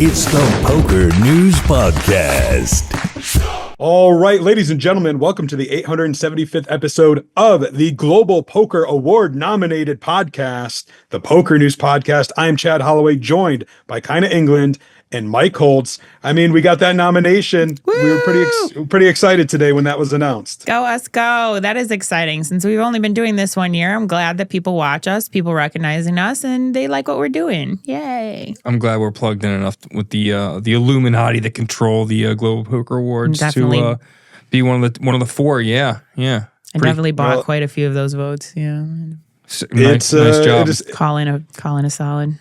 It's the PokerNews Podcast. All right, ladies and gentlemen, welcome to the 875th episode of the Global Poker Award nominated podcast, the PokerNews Podcast. I am Chad Holloway, joined by Kyna England and Mike Holtz. I mean, we got that nomination. Woo! We were pretty excited today when that was announced. Go us go. That is exciting. Since we've only been doing this 1 year, I'm glad that people watch us, people recognizing us, and they like what we're doing. Yay. I'm glad we're plugged in enough with the Illuminati that control the Global Poker Awards to be one of the four. Yeah. I definitely bought quite a few of those votes. Yeah. Nice job. Calling a solid.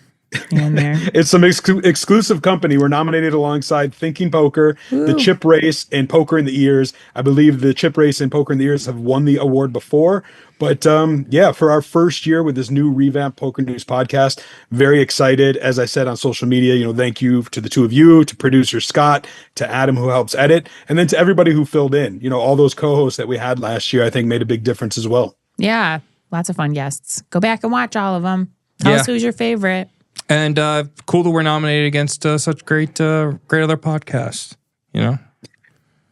In there. It's some exclusive company. We're nominated alongside Thinking Poker, the Chip Race, and Poker in the Ears. I believe the Chip Race and Poker in the Ears have won the award before. But for our first year with this new revamped PokerNews podcast, very excited. As I said on social media, thank you to the two of you, to producer Scott, to Adam who helps edit, and then to everybody who filled in. All those co-hosts that we had last year, I think made a big difference as well. Yeah, lots of fun guests. Go back and watch all of them. Tell us who's your favorite. And cool that we're nominated against such great other podcasts,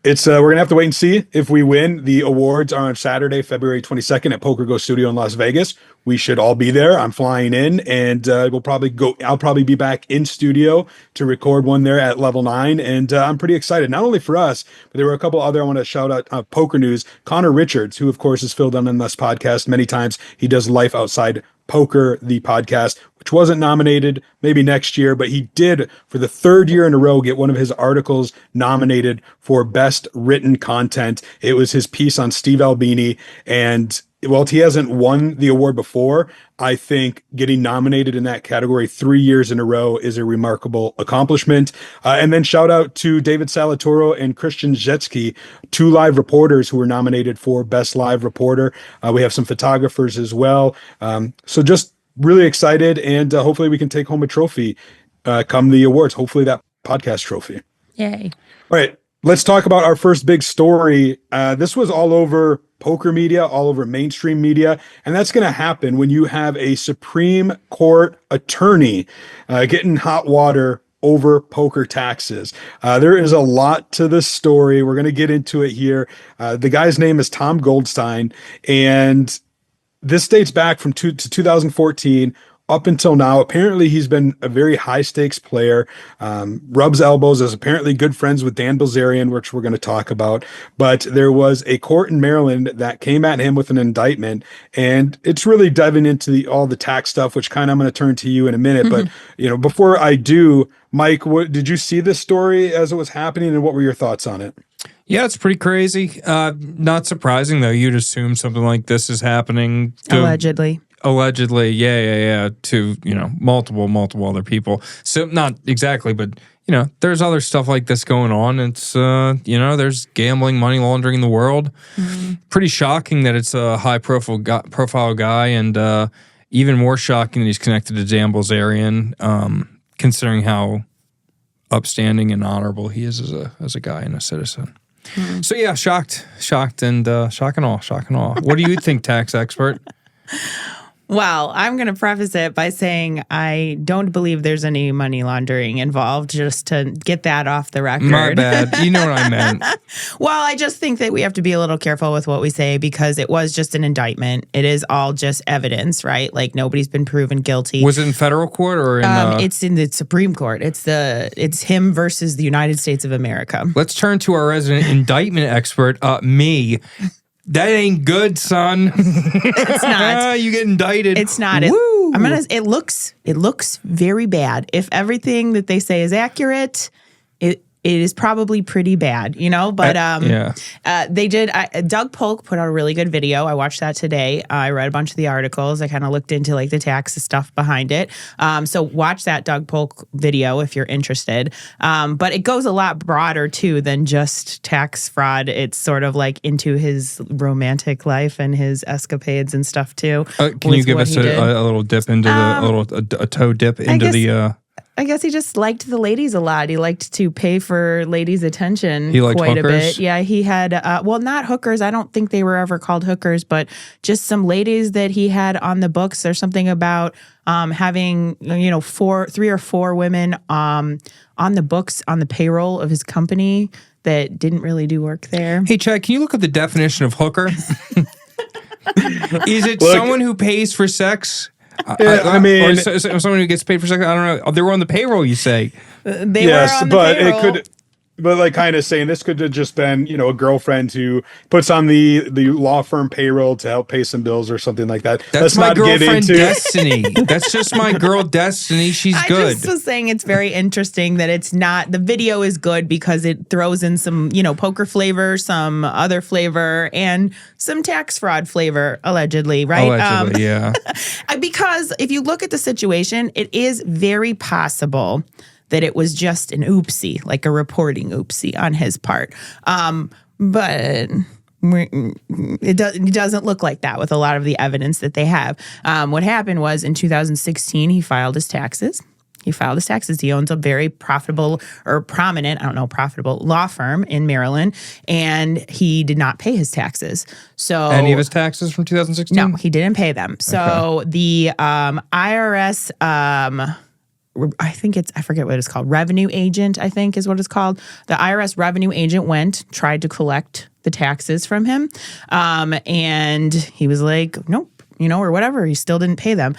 It's we're going to have to wait and see if we win. The awards are on Saturday, February 22nd at Poker Go Studio in Las Vegas. We should all be there. I'm flying in, and I'll probably be back in studio to record one there at Level 9, and I'm pretty excited, not only for us, but there were a couple other I want to shout out. Poker News, Connor Richards, who of course has filled in this podcast many times. He does Life Outside Poker, the podcast, which wasn't nominated, maybe next year, but he did for the third year in a row get one of his articles nominated for best written content. It was his piece on Steve Albini, and while he hasn't won the award before, I think getting nominated in that category 3 years in a row is a remarkable accomplishment. And then shout out to David Salatoro and Christian Zetsky, two live reporters who were nominated for Best Live Reporter. We have some photographers as well. So just really excited, and hopefully we can take home a trophy come the awards, hopefully that podcast trophy. Yay. All right, let's talk about our first big story. This was all over poker media, all over mainstream media, and that's going to happen when you have a Supreme Court attorney getting hot water over poker taxes. There is a lot to this story. We're going to get into it here. The guy's name is Tom Goldstein, and this dates back from 2014 up until now. Apparently, he's been a very high-stakes player, rubs elbows, is apparently good friends with Dan Bilzerian, which we're going to talk about. But there was a court in Maryland that came at him with an indictment, and it's really diving into all the tax stuff, which kind of I'm going to turn to you in a minute. Mm-hmm. But, before I do, Mike, did you see this story as it was happening, and what were your thoughts on it? Yeah, it's pretty crazy. Not surprising, though. You'd assume something like this is happening. Allegedly, yeah, to, multiple other people. So not exactly, but, there's other stuff like this going on. It's, there's gambling, money laundering in the world. Mm-hmm. Pretty shocking that it's a high-profile guy, and even more shocking that he's connected to Dan Bilzerian, considering how upstanding and honorable he is as a guy and a citizen. Mm-hmm. So, yeah, shocked, and shock and awe. What do you think, tax expert? Well, I'm going to preface it by saying I don't believe there's any money laundering involved, just to get that off the record. My bad. You know what I meant. Well, I just think that we have to be a little careful with what we say, because it was just an indictment. It is all just evidence, right? Like, nobody's been proven guilty. Was it in federal court or in It's in the Supreme Court. It's him versus the United States of America. Let's turn to our resident indictment expert, me. That ain't good, son. It's not. You get indicted. It's not. It looks very bad. If everything that they say is accurate, it is probably pretty bad, but they did. Doug Polk put out a really good video. I watched that today. I read a bunch of the articles. I kind of looked into the tax stuff behind it. So watch that Doug Polk video if you're interested. But it goes a lot broader too than just tax fraud. It's sort of into his romantic life and his escapades and stuff too. Can you give us a little dip into a toe dip into the I guess he just liked the ladies a lot. He liked to pay for ladies' attention quite hookers? A bit. Yeah, he had, not hookers. I don't think they were ever called hookers, but just some ladies that he had on the books. There's something about having, 3 or 4 women on the books, on the payroll of his company that didn't really do work there. Hey, Chad, can you look up the definition of hooker? Is it someone who pays for sex? Or someone who gets paid for sex. I don't know. They were on the payroll, you say? They were on the payroll. It could. But like kind of saying this could have just been, a girlfriend who puts on the law firm payroll to help pay some bills or something like that. That's my girlfriend Destiny. That's just my girl Destiny. She's good. I just was saying it's very interesting that it's not, the video is good because it throws in some, poker flavor, some other flavor, and some tax fraud flavor, allegedly, right? Allegedly, yeah. Because if you look at the situation, it is very possible that it was just an oopsie, like a reporting oopsie on his part. But it doesn't look like that with a lot of the evidence that they have. What happened was in 2016, he filed his taxes. He owns a very profitable or prominent, profitable law firm in Maryland, and he did not pay his taxes. So any of his taxes from 2016? No, he didn't pay them. So the IRS, I forget what it's called. Revenue agent, I think is what it's called. The IRS revenue agent tried to collect the taxes from him. And he was like, nope. Or whatever. He still didn't pay them.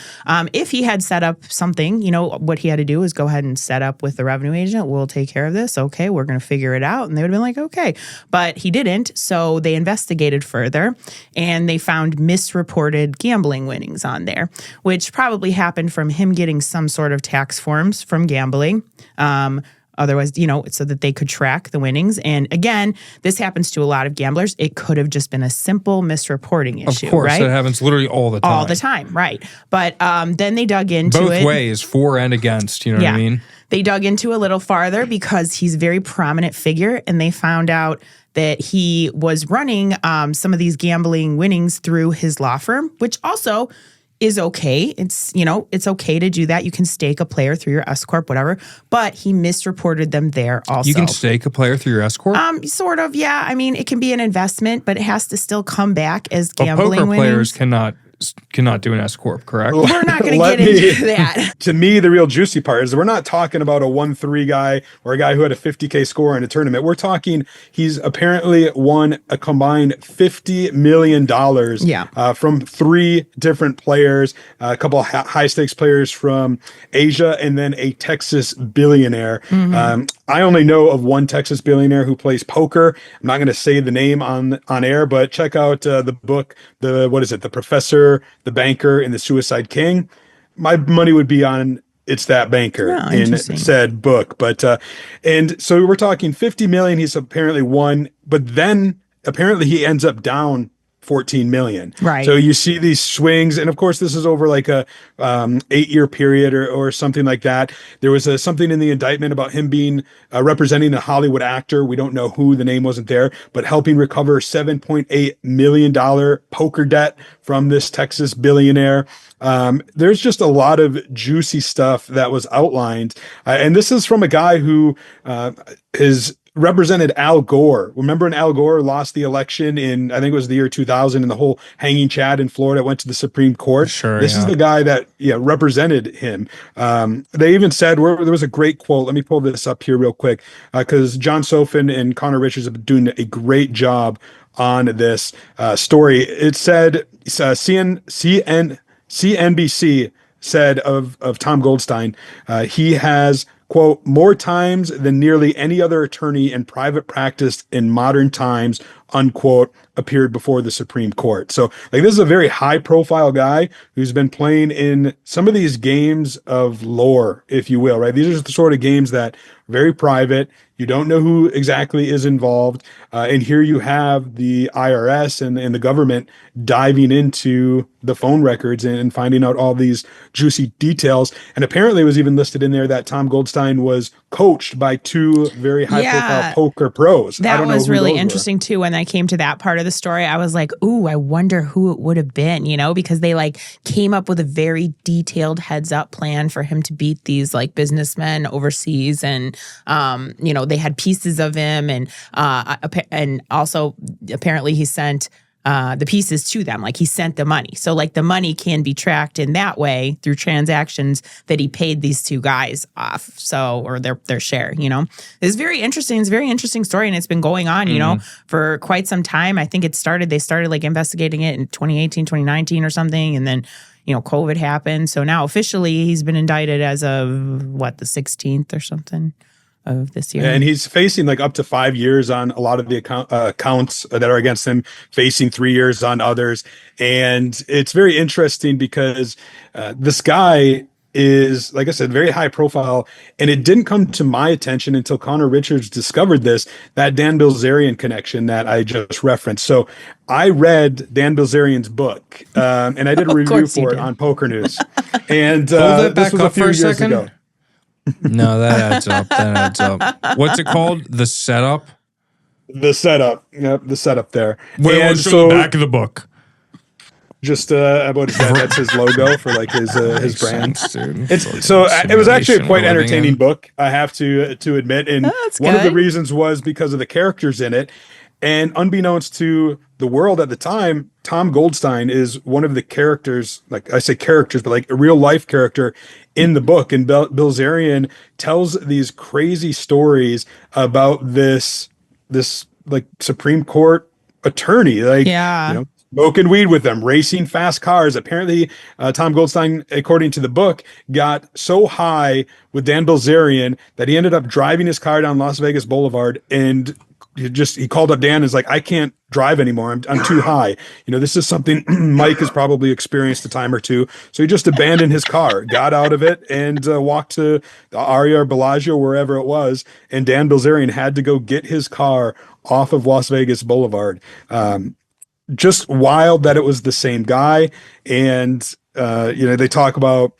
If he had set up something, what he had to do is go ahead and set up with the revenue agent. We'll take care of this. Okay, we're going to figure it out. And they would have been like, okay. But he didn't. So they investigated further and they found misreported gambling winnings on there, which probably happened from him getting some sort of tax forms from gambling. Otherwise, so that they could track the winnings. And again, this happens to a lot of gamblers. It could have just been a simple misreporting issue, of course, right? It happens literally all the time. All the time, right. But then they dug into it. Both ways, for and against, you know what I mean? They dug into a little farther because he's a very prominent figure, and they found out that he was running some of these gambling winnings through his law firm, which also is okay. It's, it's okay to do that. You can stake a player through your S Corp, whatever, but he misreported them there also. You can stake a player through your S Corp? Sort of, yeah. I mean, it can be an investment, but it has to still come back as gambling poker winnings. Players cannot do an S Corp, correct? We're not going to get into that. To me, the real juicy part is we're not talking about a 1-3 guy or a guy who had a 50K score in a tournament. We're talking he's apparently won a combined $50 million from 3 different players, a couple high stakes players from Asia, and then a Texas billionaire. Mm-hmm. I only know of one Texas billionaire who plays poker. I'm not going to say the name on air, but check out the book, The Professor, the Banker, and the Suicide King. My money would be on It's That Banker in said book. But and so we're talking 50 million he's apparently won, but then apparently he ends up down 14 million. Right. So you see these swings, and of course this is over like a 8-year period or something like that. There was something in the indictment about him being representing a Hollywood actor. We don't know who, the name wasn't there, but helping recover $7.8 million poker debt from this Texas billionaire. There's just a lot of juicy stuff that was outlined. And this is from a guy who is represented Al Gore. Remember when Al Gore lost the election in, I think it was the year 2000, and the whole hanging Chad in Florida went to the Supreme Court? Sure. This is the guy that represented him. They even said, there was a great quote. Let me pull this up here real quick, because John Sofin and Connor Richards have been doing a great job on this story. It said, CNBC said of Tom Goldstein, he has, quote, more times than nearly any other attorney in private practice in modern times, unquote, appeared before the Supreme Court. So like this is a very high profile guy who's been playing in some of these games of lore, if you will, right? These are the sort of games that are very private. You don't know who exactly is involved. And here you have the IRS and the government diving into the phone records and finding out all these juicy details. And apparently it was even listed in there that Tom Goldstein was coached by two very high-profile poker pros. That was really interesting too. When I came to that part of the story, I was like, "Ooh, I wonder who it would have been," because they like came up with a very detailed heads-up plan for him to beat these like businessmen overseas, and they had pieces of him, and also apparently he sent the pieces to them. Like he sent the money. So like the money can be tracked in that way through transactions that he paid these two guys off. So, or their share, It's very interesting. It's a very interesting story. And it's been going on, for quite some time. I think they started like investigating it in 2018, 2019 or something. And then, COVID happened. So now officially he's been indicted as of the 16th or something of this year. And he's facing like up to 5 years on a lot of the counts that are against him, facing 3 years on others. And it's very interesting because this guy is, like I said, very high profile. And it didn't come to my attention until Connor Richards discovered that Dan Bilzerian connection that I just referenced. So I read Dan Bilzerian's book, and I did a review for it on Poker News. And this was a few years ago. No, that adds up. What's it called? The Setup? The Setup. Yep, the Setup there. Where was the back of the book? Just about his dad. That's his logo for like his brand. Sense, dude. It was actually a quite entertaining book, I have to admit. And one of the reasons was because of the characters in it. And unbeknownst to the world at the time, Tom Goldstein is one of the characters, like I say characters, but like a real life character in the book. And Bilzerian tells these crazy stories about this like Supreme Court attorney, smoking weed with them, racing fast cars. Apparently, Tom Goldstein, according to the book, got so high with Dan Bilzerian that he ended up driving his car down Las Vegas Boulevard, and he called up Dan and was like, "I can't drive anymore. I'm too high." This is something Mike has probably experienced a time or two. So he just abandoned his car, got out of it, and walked to the Aria or Bellagio, wherever it was. And Dan Bilzerian had to go get his car off of Las Vegas Boulevard. Just wild that it was the same guy. And, they talk about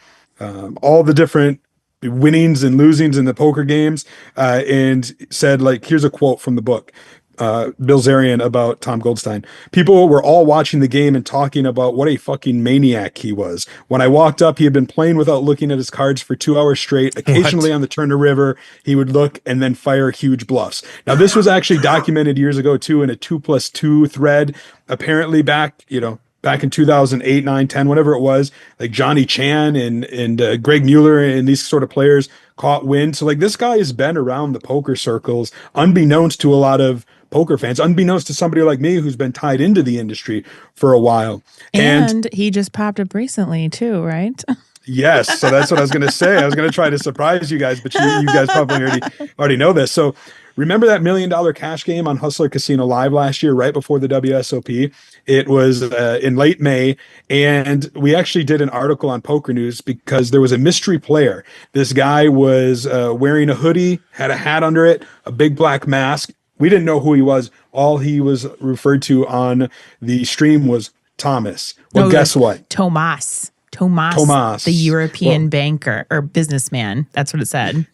all the different winnings and losings in the poker games, and said, like, here's a quote from the book, Bilzerian about Tom Goldstein. "People were all watching the game and talking about what a fucking maniac he was. When I walked up, he had been playing without looking at his cards for 2 hours straight. Occasionally on the Turner River, he would look and then fire huge bluffs." Now, this was actually documented years ago too in a 2+2 thread. Apparently back in 2008, 9, 10, whatever it was, like Johnny Chan and Greg Mueller and these sort of players caught wind. So like this guy has been around the poker circles, unbeknownst to a lot of poker fans, unbeknownst to somebody like me who's been tied into the industry for a while. And he just popped up recently too, right? Yes. So that's what I was going to say. I was going to try to surprise you guys, but you guys probably already know this. So remember that $1 million cash game on Hustler Casino Live last year, right before the WSOP? It was in late May, and we actually did an article on Poker News because there was a mystery player. This guy was wearing a hoodie, had a hat under it, a big black mask. We didn't know who he was. All he was referred to on the stream was Thomas. Well, guess what? Tomas, the European banker or businessman. That's what it said.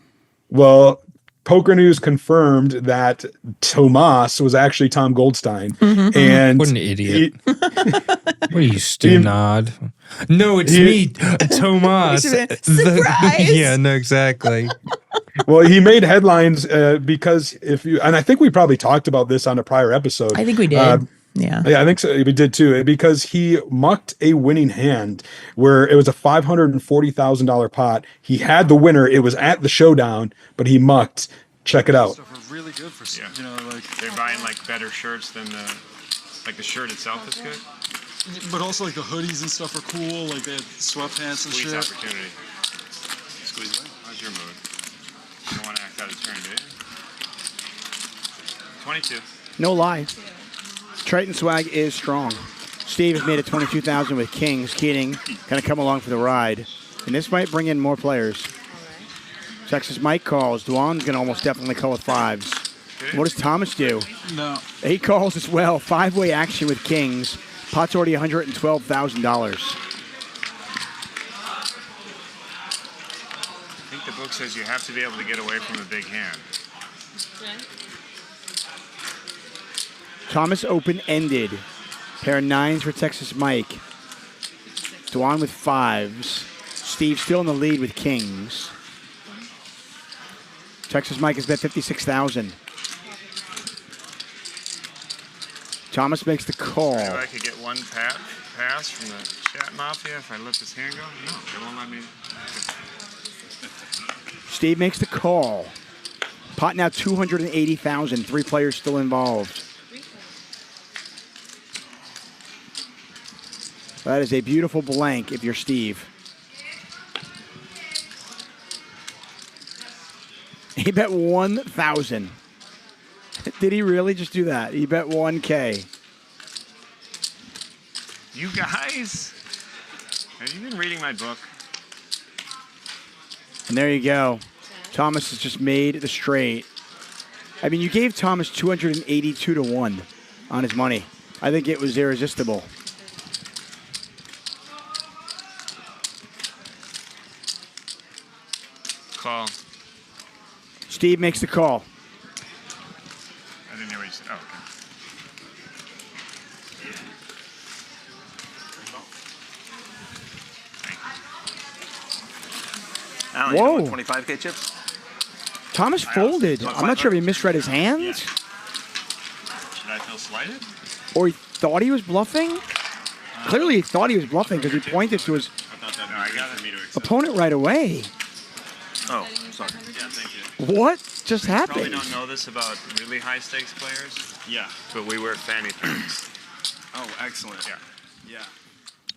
Well, Poker News confirmed that Tomas was actually Tom Goldstein. Mm-hmm. And what an idiot. What are you, Stu-nod? No, it's me, Tomas. Surprise! Yeah, no, exactly. Well, he made headlines because and I think we probably talked about this on a prior episode. I think we did. Yeah, I think so. We did too, because he mucked a winning hand where it was a $540,000 pot. He had the winner. It was at the showdown, but he mucked. Check it out. Stuff are really good for they're buying like better shirts than the shirt itself is good. But also like the hoodies and stuff are cool. Like they have sweatpants and shit. Opportunity. Squeeze away. How's your mood? You don't want to act out of turn, do you? 22. No lie. Triton swag is strong. Steve has made it 22,000 with Kings. Keating going to come along for the ride. And this might bring in more players. Texas Mike calls. Duan's going to almost definitely call with fives. What does Thomas do? No. He calls as well. Five-way action with Kings. Pot's already $112,000. I think the book says you have to be able to get away from the big hand. Thomas open-ended. Pair of 9s for Texas Mike. Dwan with 5s. Steve still in the lead with kings. Texas Mike has bet 56,000. Thomas makes the call. Maybe I could get one pass from the chat mafia if I let this hand go. No, they won't let me. Steve makes the call. Pot now 280,000. 3 players still involved. That is a beautiful blank if you're Steve. He bet 1,000. Did he really just do that? He bet 1K. You guys, have you been reading my book? And there you go. Thomas has just made the straight. I mean, you gave Thomas 282 to 1 on his money. I think it was irresistible. Call. Steve makes the call. I didn't hear what you said. Oh, okay. Alan, Whoa. you know 25K chips? Thomas folded. I'm not sure if he misread his hands. Yeah. Should I feel slighted? Or he thought he was bluffing. Clearly he thought he was bluffing because he pointed to his opponent right away. Oh, sorry. Yeah, thank you. What just happened? Probably don't know this about really high stakes players. Yeah. But we wear fanny packs. Oh, excellent. Yeah.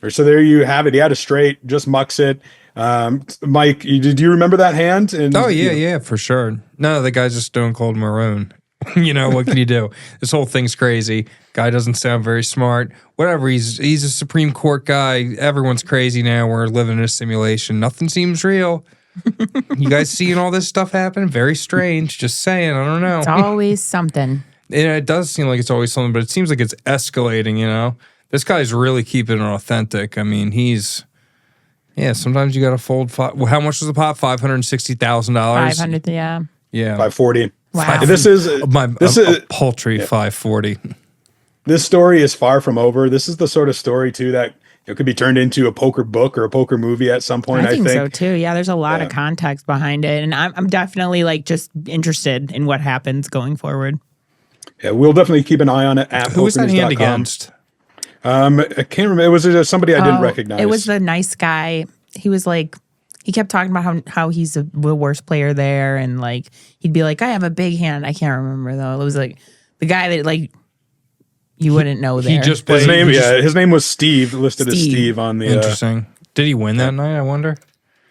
Yeah. So there you have it. He had a straight, just mucks it. Mike, do you remember that hand? And, yeah, for sure. No, the guy's just stone cold maroon. You know, what can you do? This whole thing's crazy. Guy doesn't sound very smart. Whatever, he's a Supreme Court guy. Everyone's crazy now. We're living in a simulation. Nothing seems real. You guys seeing all this stuff happen? Very strange. Just saying, I don't know. It's always something. It does seem like it's always something, but it seems like it's escalating, you know? This guy's really keeping it authentic. I mean, sometimes you got to fold. How much was the pot? $560,000? 500, yeah. Yeah. 540. Wow. This is a paltry 540. This story is far from over. This is the sort of story too that it could be turned into a poker book or a poker movie at some point. I think so too. Yeah, there's a lot of context behind it, and I'm definitely like just interested in what happens going forward. Yeah, we'll definitely keep an eye on it at Who was that hand PokerNews.com. against? I can't remember. It was somebody I didn't recognize. It was the nice guy. He was like, he kept talking about how he's the worst player there, and like he'd be like, I have a big hand. I can't remember though. It was like the guy that like you wouldn't know there. He just played. His name was Steve, listed as Steve on the. Interesting. Did he win that night? I wonder.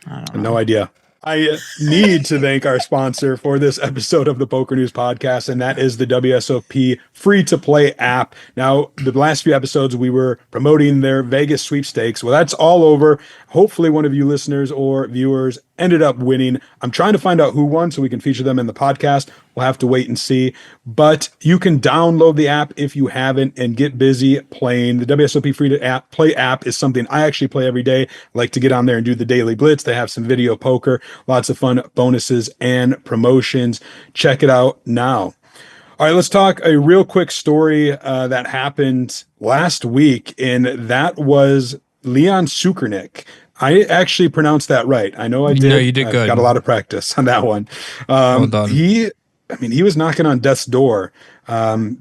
I don't know. No idea. I need to thank our sponsor for this episode of the Poker News Podcast, and that is the WSOP free-to-play app. Now, the last few episodes, we were promoting their Vegas sweepstakes. Well, that's all over. Hopefully, one of you listeners or viewers ended up winning. I'm trying to find out who won so we can feature them in the podcast. We'll have to wait and see. But you can download the app if you haven't and get busy playing. The WSOP free-to-play app is something I actually play every day. I like to get on there and do the daily blitz. They have some video poker, lots of fun bonuses and promotions. Check it out now. All right, let's talk a real quick story that happened last week, and that was Leon Tsoukernik. I actually pronounced that right. I know I did. No, you did good. Got a lot of practice on that one. Well done. He was knocking on death's door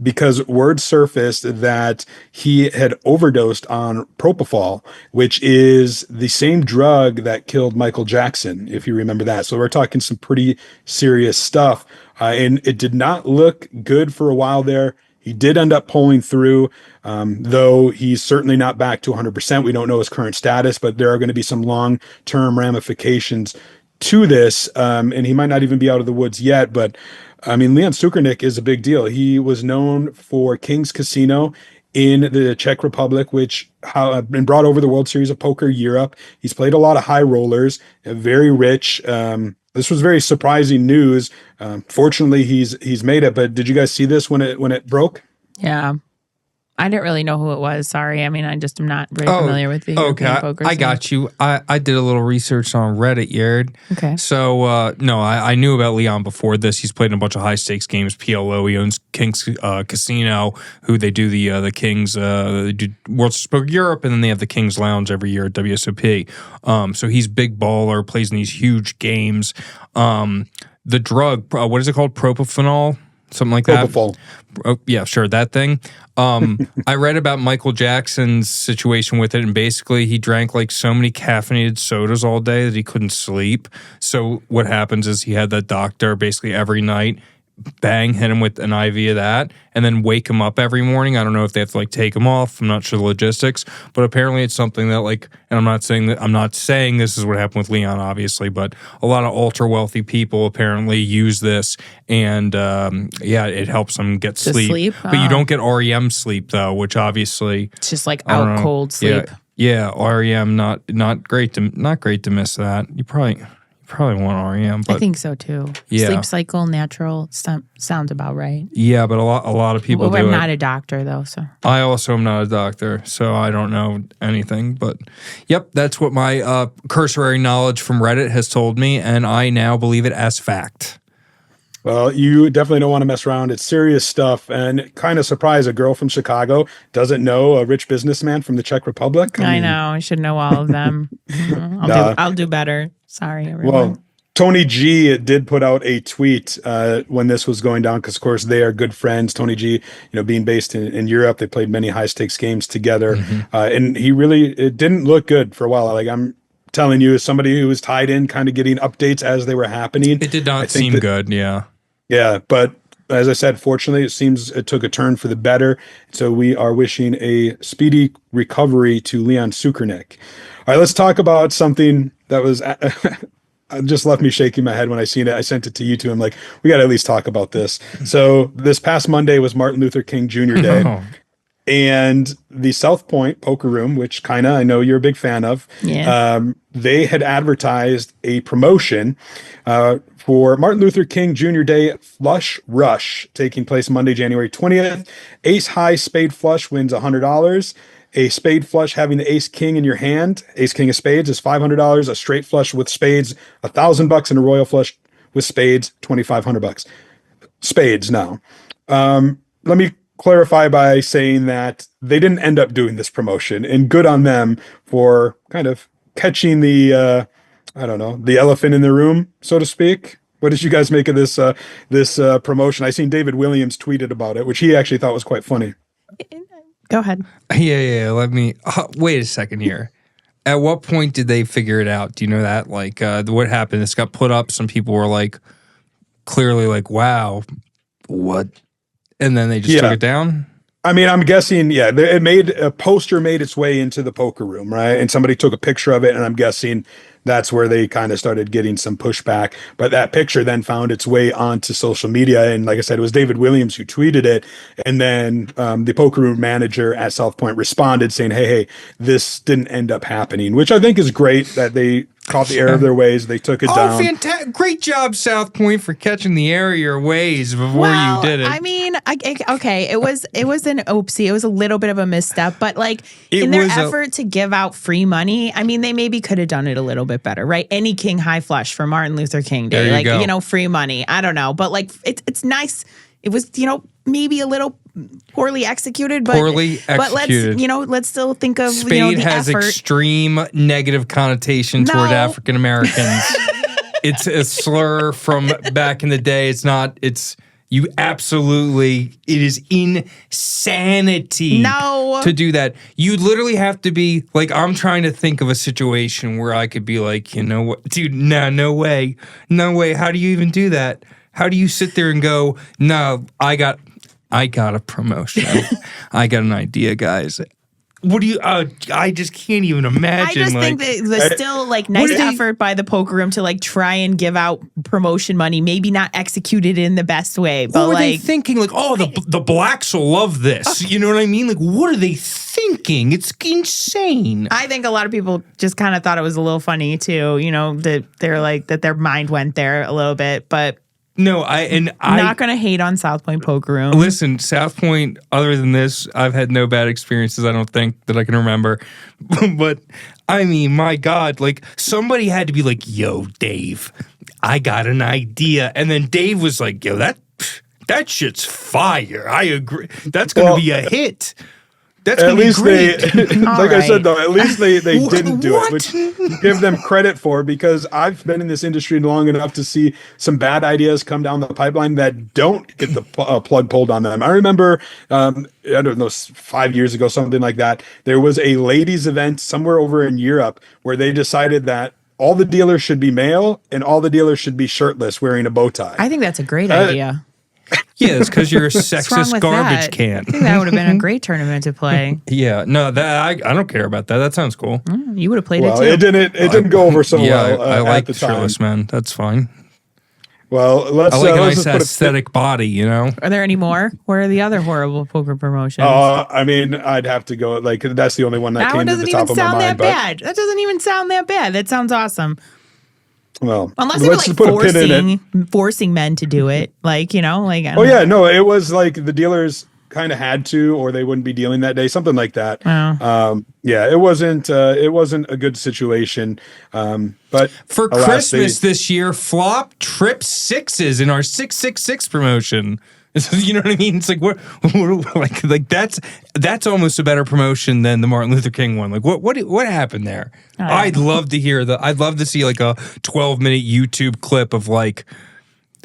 because word surfaced that he had overdosed on propofol, which is the same drug that killed Michael Jackson, if you remember that. So we're talking some pretty serious stuff. And it did not look good for a while there. He did end up pulling through, though he's certainly not back to 100%. We don't know his current status, but there are going to be some long-term ramifications to this, and he might not even be out of the woods yet. But, I mean, Leon Tsoukernik is a big deal. He was known for King's Casino in the Czech Republic, which have been brought over the World Series of Poker Europe. He's played a lot of high rollers, very rich. This was very surprising news. Fortunately, he's made it. But did you guys see this when it broke? Yeah. I didn't really know who it was. Sorry. I mean, I just am not very familiar with the European poker scene. I got you. I did a little research on Reddit, Yared. Okay. So, no, I knew about Leon before this. He's played in a bunch of high-stakes games. PLO, he owns King's Casino, who they do the King's, they do World Poker Europe, and then they have the King's Lounge every year at WSOP. So he's big baller, plays in these huge games. The drug, what is it called? Propofol? Something like that. Propofol. Oh, yeah, sure, that thing. I read about Michael Jackson's situation with it, and basically he drank like so many caffeinated sodas all day that he couldn't sleep. So what happens is he had that doctor basically every night hit him with an IV of that, and then wake him up every morning. I don't know if they have to like take him off. I'm not sure the logistics, but apparently it's something that like, and I'm not saying this is what happened with Leon, obviously, but a lot of ultra wealthy people apparently use this, and it helps them get sleep. But you don't get REM sleep though, which obviously it's just like out cold sleep. Yeah, REM not great to miss that. You probably want REM, but I think so too. Yeah. Sleep cycle, natural, sounds about right. Yeah, but a lot of people do I'm it. not a doctor though, so. I also am not a doctor, so I don't know anything. But yep, that's what my cursory knowledge from Reddit has told me, and I now believe it as fact. Well, you definitely don't want to mess around. It's serious stuff, and kind of surprised a girl from Chicago doesn't know a rich businessman from the Czech Republic. I know. I should know all of them. I'll do better. Sorry, everyone. Well, Tony G did put out a tweet when this was going down because, of course, they are good friends. Tony G, being based in Europe, they played many high-stakes games together, and it didn't look good for a while. Like I'm telling you, as somebody who was tied in, kind of getting updates as they were happening. It did not seem good, yeah. Yeah, but as I said, fortunately, it seems it took a turn for the better. So we are wishing a speedy recovery to Leon Tsoukernik. All right, let's talk about something that was just left me shaking my head when I seen it. I sent it to you two. I'm like, we got to at least talk about this. So this past Monday was Martin Luther King Jr. Day. And the South Point Poker Room, which Kyna, I know you're a big fan of, they had advertised a promotion for Martin Luther King Jr. Day Flush Rush, taking place Monday, January 20th. Ace high spade flush wins $100. A spade flush having the ace king in your hand, ace king of spades, is $500. A straight flush with spades, $1,000, and a royal flush with spades, $2,500. Spades now. Let me clarify by saying that they didn't end up doing this promotion, and good on them for kind of catching the the elephant in the room, so to speak. What did you guys make of this promotion? I seen David Williams tweeted about it, which he actually thought was quite funny. Go ahead. Yeah. Let me wait a second here. At what point did they figure it out? Do you know that? Like, what happened? This got put up. Some people were like, clearly like, wow, what? And then they just took it down? I mean, I'm guessing, a poster made its way into the poker room, right? And somebody took a picture of it, and I'm guessing that's where they kind of started getting some pushback. But that picture then found its way onto social media. And like I said, it was David Williams who tweeted it. And then the poker room manager at South Point responded saying, hey, this didn't end up happening, which I think is great that they caught the error of their ways. They took it down. Fantastic. Great job, South Point, for catching the error of your ways before you did it. I mean, okay, it was an oopsie. It was a little bit of a misstep, but like in their effort to give out free money, I mean, they maybe could have done it a little bit better, right? Any king high flush for Martin Luther King Day, free money. I don't know, but like it's nice. It was, maybe a little poorly executed, but let's still think of Spade the has effort. Extreme negative connotation toward African Americans. It's a slur from back in the day. It is insanity to do that. You literally have to be like, I'm trying to think of a situation where I could be like, you know what, dude, no way. How do you even do that? How do you sit there and go, no, I got a promotion. I got an idea, guys. What do you, I just can't even imagine. I just think that it was still like nice effort by the poker room to like try and give out promotion money, maybe not executed in the best way. But what were they thinking? Like, the blacks will love this. You know what I mean? Like, what are they thinking? It's insane. I think a lot of people just kind of thought it was a little funny too, that they're like, that their mind went there a little bit, but No, I'm not going to hate on South Point Poker Room. Listen, South Point, other than this, I've had no bad experiences, I don't think, that I can remember. But, I mean, my God, like, somebody had to be like, yo, Dave, I got an idea. And then Dave was like, yo, that shit's fire. I agree. That's going to be a hit. That's at least great. I said though, at least they didn't do it, which give them credit for, because I've been in this industry long enough to see some bad ideas come down the pipeline that don't get the plug pulled on them. I remember, I don't know, 5 years ago, something like that. There was a ladies event somewhere over in Europe where they decided that all the dealers should be male and all the dealers should be shirtless wearing a bow tie. I think that's a great idea. Yeah, it's because you're a sexist garbage can. I think that would have been a great tournament to play. Yeah, no, that I don't care about that. That sounds cool. You would have played it too. It didn't go over so well. I like the shirtless men. That's fine. Well, I like a nice aesthetic body, you know? Are there any more? Where are the other horrible poker promotions? I mean, I'd have to go, like, that's the only one that came to the top of my mind. That doesn't even sound that bad. That sounds awesome. Well, unless they were like forcing men to do it, like, you know, like. Yeah, no, it was like the dealers kind of had to, or they wouldn't be dealing that day, something like that. Yeah, it wasn't a good situation. But for Christmas this year, flop trip sixes in our 666 promotion. You know what I mean? It's like what like that's almost a better promotion than the Martin Luther King one. Like what happened there? I'd love to hear I'd love to see like a 12-minute YouTube clip of like,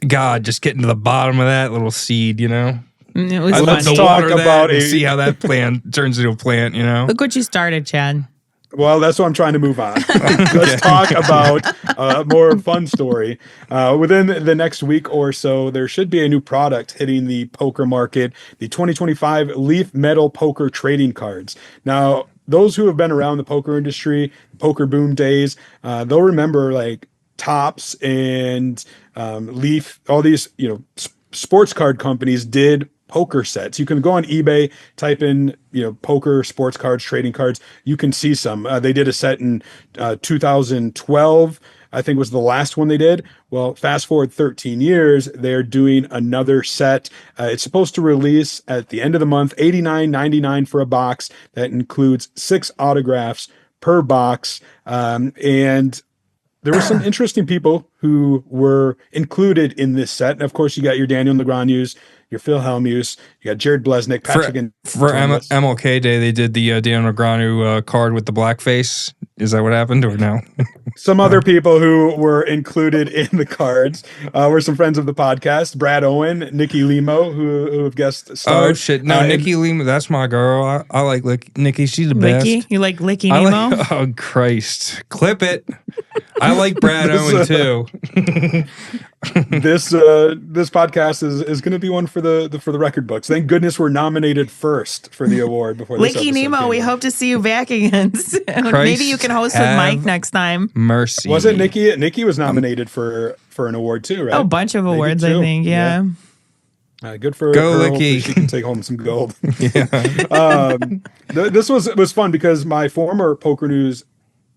God, just getting to the bottom of that little seed, you know? It was I'd love to talk about and see how that plant turns into a plant, you know? Look what you started, Chad. Well, that's what I'm trying to move on. Let's talk about a more fun story. Within the next week or so, there should be a new product hitting the poker market, the 2025 Leaf Metal Poker Trading Cards. Now, those who have been around the poker industry, poker boom days, they'll remember like Topps and Leaf, all these, you know, sports card companies did poker sets. You can go on eBay, type in, you know, poker, sports cards, trading cards. You can see some. They did a set in 2012, I think was the last one they did. Well, fast forward 13 years, they're doing another set. It's supposed to release at the end of the month, $89.99 for a box. That includes 6 autographs per box. And there were some interesting people who were included in this set. And of course, you got your Daniel Negreanu's, your Phil Hellmuth, you got Jared Blesnick, Patrick. For MLK Day, they did the Daniel Negreanu card with the blackface. Is that what happened, or no? Some other people who were included in the cards were some friends of the podcast: Brad Owen, Nikki Limo, who have guest starred. Oh shit! No, Nikki Limo, that's my girl. I like Nikki. She's the best. You like Licky Nemo? Oh Christ! Clip it. I like Brad Owen too. This podcast is going to be one for the record books. Thank goodness we're nominated first for the award before this Licky Nemo. We hope to see you back against. Maybe you can host with Mike next time. Mercy. Wasn't Nikki? Nikki was nominated for an award too, right? A bunch of awards, I think. Yeah. Good for Go her. Licky. She can take home some gold. Yeah. This was fun because my former Poker News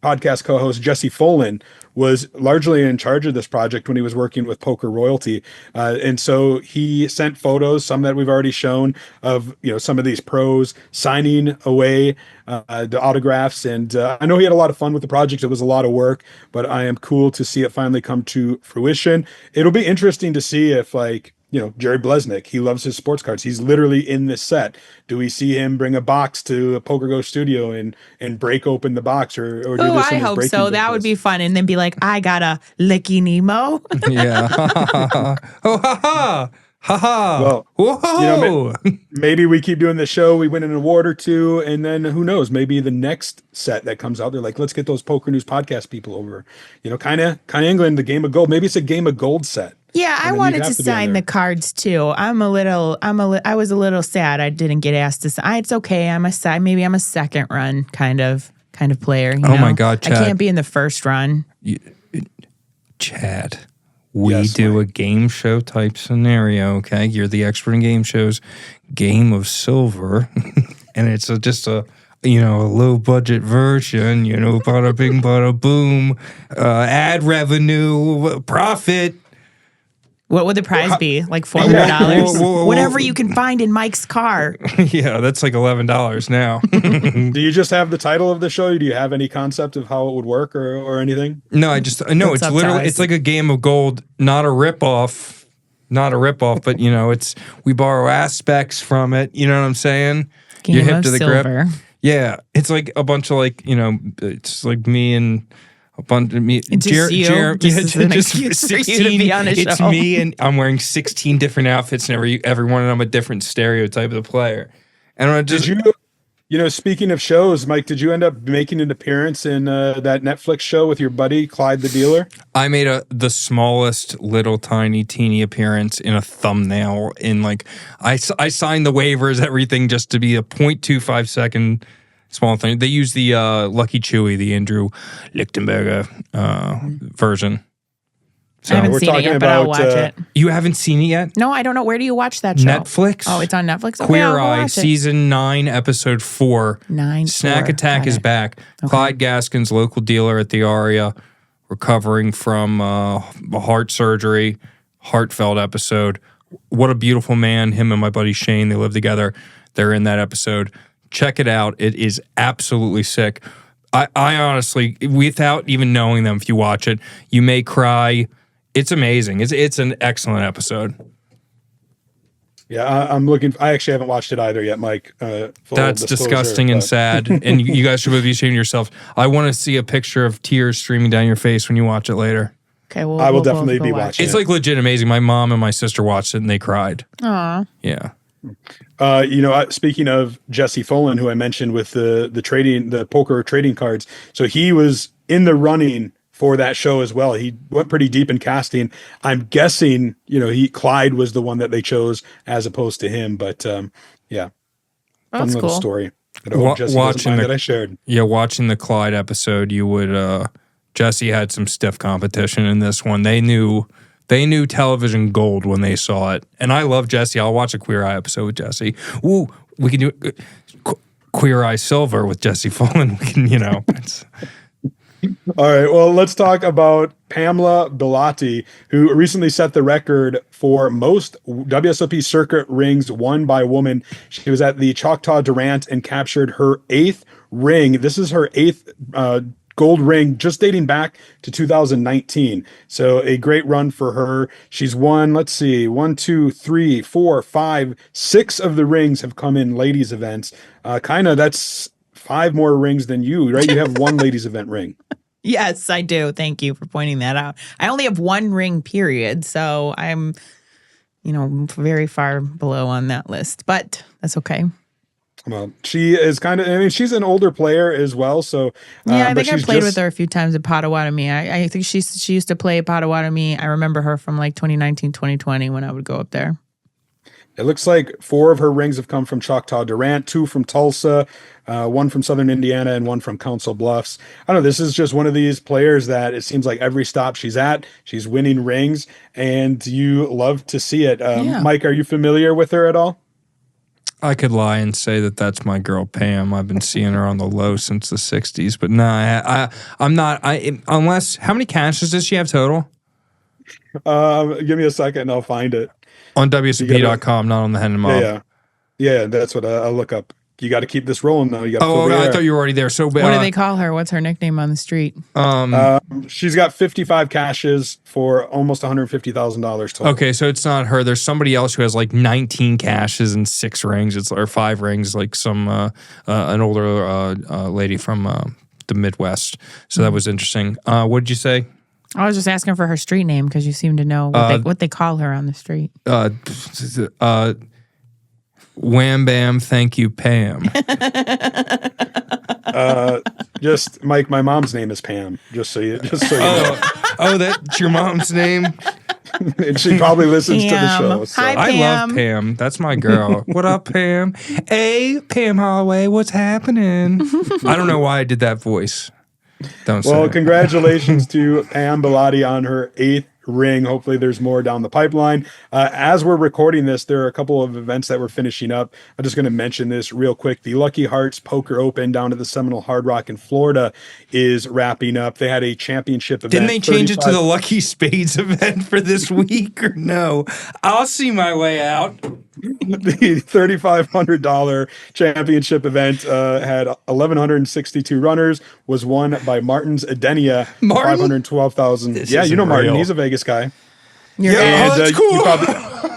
podcast co-host Jesse Folan was largely in charge of this project when he was working with Poker Royalty, and so he sent photos, some that we've already shown, of, you know, some of these pros signing away the autographs, and I know he had a lot of fun with the project. It was a lot of work, but I am cool to see it finally come to fruition. It'll be interesting to see if, like, you know, Jared Blesnick, he loves his sports cards. He's literally in this set. Do we see him bring a box to a Poker Go studio and break open the box, or do this in I his hope breaking so. business? That would be fun. And then be like, I got a Licky Nemo. Yeah. Oh, ha ha. Ha ha. Well, whoa. You know, maybe we keep doing the show, we win an award or two, and then who knows, maybe the next set that comes out, they're like, let's get those Poker News podcast people over. You know, kind of England, the Game of Gold. Maybe it's a Game of Gold set. Yeah, I wanted to sign the cards too. I was a little sad I didn't get asked to sign. It's okay. Maybe I'm a second run kind of player. You know? My God, Chad. I can't be in the first run. Chad, we do a game show type scenario. Okay, you're the expert in game shows. Game of Silver, and it's just a low budget version. You know, bada bing, bada boom, ad revenue, profit. What would the prize be? Like $400? Whatever you can find in Mike's car. Yeah, that's like $11 now. Do you just have the title of the show? Do you have any concept of how it would work or anything? No, it's literally, it's like a game of gold, not a ripoff, but we borrow aspects from it. You know what I'm saying? You're hip to the grip. Yeah, it's like a bunch of it's like me and a bunch of me. Just you. Just an excuse for you to be on a show. It's me, and I'm wearing 16 different outfits, and every one of them a different stereotype of the player. And I just, did you, speaking of shows, Mike, did you end up making an appearance in that Netflix show with your buddy Clyde the dealer? I made the smallest, little, tiny, teeny appearance in a thumbnail. I signed the waivers, everything, just to be a 0.25 second. Small thing. They use the Lucky Chewy, the Andrew Lichtenberger version. So I haven't seen it yet, but I'll watch it. You haven't seen it yet? No, I don't know. Where do you watch that show? Netflix. Oh, it's on Netflix? Okay, Queer Eye, Season 9, Episode 4. Snack Attack is back. Okay. Clyde Gaskins, local dealer at the Aria, recovering from heart surgery, heartfelt episode. What a beautiful man. Him and my buddy Shane, they live together. They're in that episode. Check it out. It is absolutely sick. I honestly, without even knowing them, if you watch it, you may cry. It's amazing. It's an excellent episode. Yeah, I'm looking. I actually haven't watched it either yet, Mike. That's disgusting and sad, and you guys should be ashamed of yourself. I want to see a picture of tears streaming down your face when you watch it later. Okay, I will definitely be watching. It's like legit amazing. My mom and my sister watched it and they cried. Aw. Yeah. Speaking of Jesse Folan, who I mentioned with the poker trading cards, so he was in the running for that show as well. He went pretty deep in casting. I'm guessing, Clyde was the one that they chose as opposed to him. But yeah, that's little cool. Story. I hope Jesse doesn't mind that I shared. Yeah, watching the Clyde episode, you would. Jesse had some stiff competition in this one. They knew television gold when they saw it. And I love Jesse. I'll watch a Queer Eye episode with Jesse. Ooh, we can do Queer Eye Silver with Jesse Folan. We can, it's... All right, well, let's talk about Pamela Belote, who recently set the record for most WSOP Circuit rings won by a woman. She was at the Choctaw Durant and captured her 8th ring. This is her 8th gold ring, just dating back to 2019. So a great run for her. She's won, 1, 2, 3, 4, 5, 6 of the rings have come in ladies events. Kyna, that's 5 more rings than you, right? You have 1 ladies event ring. Yes, I do. Thank you for pointing that out. I only have 1 ring, period. So I'm, very far below on that list, but that's okay. Well, she is she's an older player as well. So yeah, I think I played with her a few times at Potawatomi. I think she used to play at Potawatomi. I remember her from 2019, 2020 when I would go up there. It looks like 4 of her rings have come from Choctaw Durant, 2 from Tulsa, 1 from Southern Indiana, and 1 from Council Bluffs. I don't know. This is just one of these players that it seems like every stop she's at, she's winning rings, and you love to see it. Yeah. Mike, are you familiar with her at all? I could lie and say that that's my girl Pam. I've been seeing her on the low since the 60s, but no, I'm not. Unless, how many caches does she have total? Give me a second and I'll find it. On WSOP.com, not on the Hen and Mob. Yeah, that's what I'll look up. You got to keep this rolling, though. You got. I thought you were already there. So, what do they call her? What's her nickname on the street? She's got 55 caches for almost $150,000 total. Okay, so it's not her. There's somebody else who has 19 caches and 6 rings. Or 5 rings, like some an older lady from the Midwest. So that was interesting. What did you say? I was just asking for her street name because you seem to know what they call her on the street. Wham Bam, thank you, Pam. Just Mike, my mom's name is Pam. Just so you know. Oh, that's your mom's name? And she probably listens to the show. So. Hi, Pam. I love Pam. That's my girl. What up, Pam? Hey, Pam Holloway, what's happening? I don't know why I did that voice. Don't say Well, it. congratulations to Pam Belote on her 8th ring. Hopefully there's more down the pipeline. As we're recording this, there are a couple of events that we're finishing up. I'm just going to mention this real quick. The Lucky Hearts Poker Open down at the Seminole Hard Rock in Florida is wrapping up. They had a championship event. Didn't they change it to the Lucky Spades event for this week or no? I'll see my way out. The $3,500 championship event had 1,162 runners, was won by Martin's Adeniya, $512,000. Yeah, you know Martin. He's a Vegas guy. That's cool.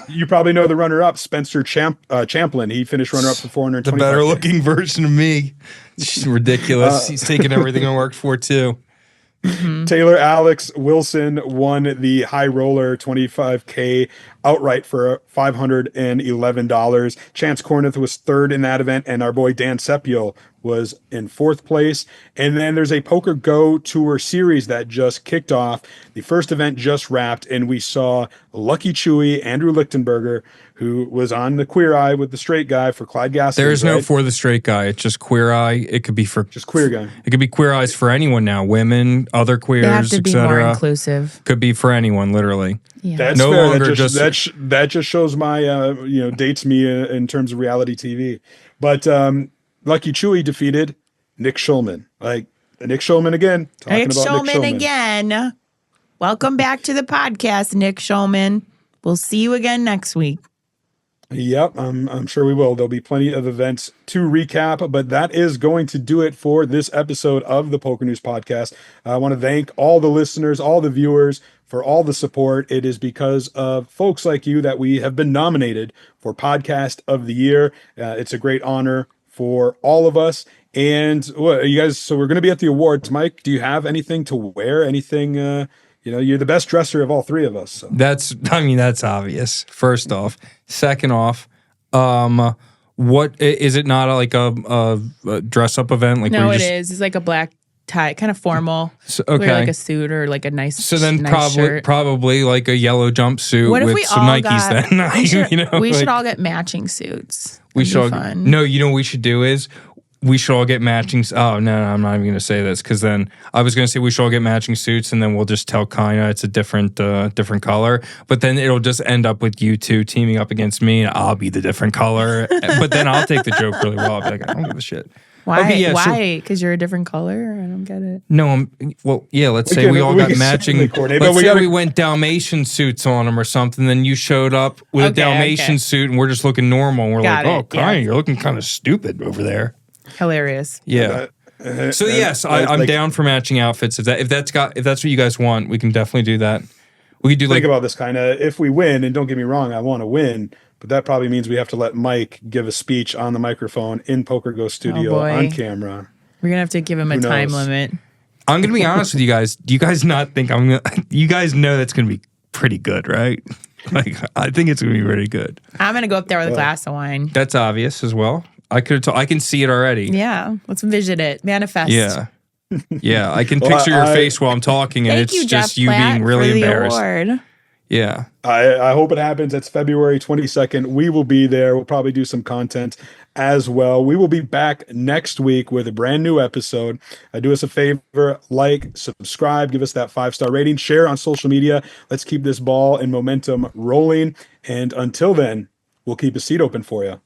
You probably know the runner-up, Spencer Champlin. He finished runner-up for $425,000. The better-looking version of me. It's ridiculous. He's taking everything I worked for, too. Mm-hmm. Taylor Alex Wilson won the high roller 25K outright for $511. Chance Corneth was third in that event, and our boy Dan Sepio was in fourth place. And then there's a Poker Go Tour series that just kicked off. The first event just wrapped, and we saw Lucky Chewy, Andrew Lichtenberger, who was on the Queer Eye with the straight guy for Clyde Gaskins. There's no for the straight guy. It's just Queer Eye. It could be for just queer guy. It could be Queer Eyes for anyone now. Women, other queers, they have to be more inclusive. Could be for anyone, literally. Yeah. That's no fair. longer that just shows my dates me in terms of reality TV. But Lucky Chewy defeated Nick Schulman. Like Nick Schulman again. Nick Schulman again. Welcome back to the podcast, Nick Schulman. We'll see you again next week. Yep, I'm sure we will. There'll be plenty of events to recap, but that is going to do it for this episode of the Poker News Podcast. I want to thank all the listeners, all the viewers for all the support. It is because of folks like you that we have been nominated for Podcast of the Year. It's a great honor for all of us. And what you guys? So we're going to be at the awards. Mike, do you have anything to wear? Anything? You're the best dresser of all three of us. So. That's obvious. First off. Second off, what is it not like a dress up event? Like no, it is. It's like a black tie, kind of formal. So, okay, wear like a suit or like a nice. So then nice probably like a yellow jumpsuit what if with we some all Nikes. Then we should all get matching suits. We should. Fun. No, you know what we should do is. We should all get matching. Oh no, I'm not even going to say this because then I was going to say we should all get matching suits, and then we'll just tell Kyna it's a different color. But then it'll just end up with you two teaming up against me, and I'll be the different color. But then I'll take the joke really well. I'll be like, I don't give a shit. Why? Okay, yeah, why? Because you're a different color? I don't get it. No, let's say we all got matching. Let's say we went Dalmatian suits on them or something. Then you showed up with a Dalmatian suit, and we're just looking normal. And we're Kyna, you're looking kind of stupid over there. Hilarious. Yeah. So yes, I'm down for matching outfits. If that's what you guys want, we can definitely do that. We could do think about this kind of. If we win, and don't get me wrong, I want to win, but that probably means we have to let Mike give a speech on the microphone in Poker Go Studio on camera. We're gonna have to give him a time limit. I'm gonna be honest with you guys. Do you guys not think I'm gonna? You guys know that's gonna be pretty good, right? Like I think it's gonna be pretty good. I'm gonna go up there with a glass of wine. That's obvious as well. I can see it already. Yeah, let's vision it, manifest. Yeah, yeah. I can picture your face while I'm talking, and it's just you being really embarrassed. Award. Yeah, I hope it happens. It's February 22nd. We will be there. We'll probably do some content as well. We will be back next week with a brand new episode. Do us a favor, like, subscribe, give us that 5-star rating, share on social media. Let's keep this ball and momentum rolling. And until then, we'll keep a seat open for you.